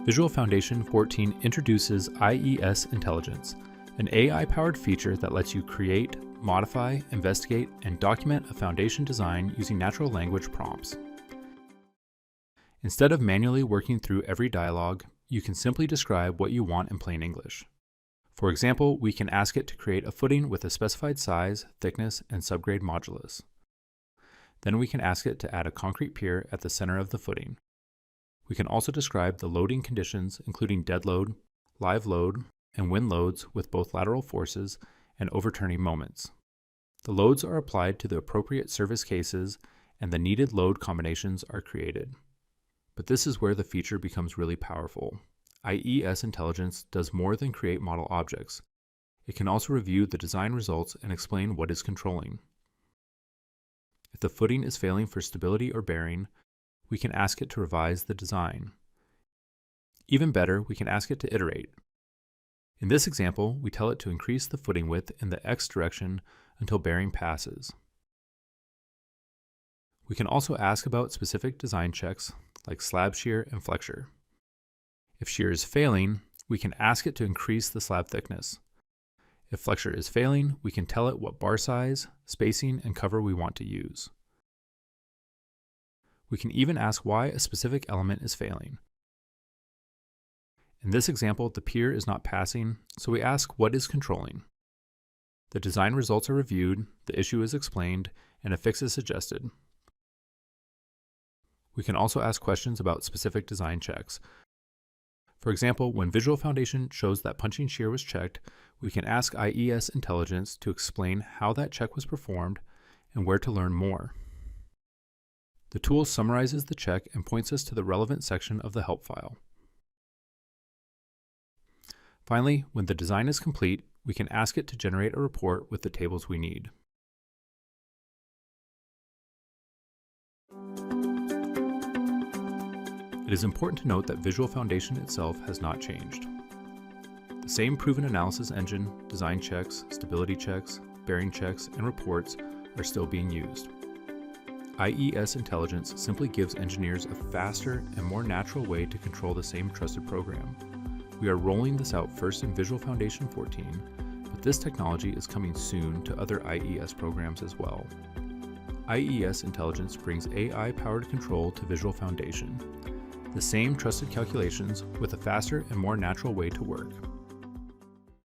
VisualFoundation 14 introduces IES Intelligence, an AI-powered feature that lets you create, modify, investigate, and document a foundation design using natural language prompts. Instead of manually working through every dialog, you can simply describe what you want in plain English. For example, we can ask it to create a footing with a specified size, thickness, and subgrade modulus. Then we can ask it to add a concrete pier at the center of the footing. We can also describe the loading conditions, including dead load, live load, and wind loads with both lateral forces and overturning moments. The loads are applied to the appropriate service cases, and the needed load combinations are created. But this is where the feature becomes really powerful. IES Intelligence does more than create model objects. It can also review the design results and explain what is controlling. If the footing is failing for stability or bearing, we can ask it to revise the design. Even better, we can ask it to iterate. In this example, we tell it to increase the footing width in the X direction until bearing passes. We can also ask about specific design checks like slab shear and flexure. If shear is failing, we can ask it to increase the slab thickness. If flexure is failing, we can tell it what bar size, spacing, and cover we want to use. We can even ask why a specific element is failing. In this example, the pier is not passing, so we ask what is controlling. The design results are reviewed, the issue is explained, and a fix is suggested. We can also ask questions about specific design checks. For example, when VisualFoundation shows that punching shear was checked, we can ask IES Intelligence to explain how that check was performed and where to learn more. The tool summarizes the check and points us to the relevant section of the help file. Finally, when the design is complete, we can ask it to generate a report with the tables we need. It is important to note that VisualFoundation itself has not changed. The same proven analysis engine, design checks, stability checks, bearing checks, and reports are still being used. IES Intelligence simply gives engineers a faster and more natural way to control the same trusted program. We are rolling this out first in VisualFoundation 14, but this technology is coming soon to other IES programs as well. IES Intelligence brings AI-powered control to VisualFoundation, the same trusted calculations with a faster and more natural way to work.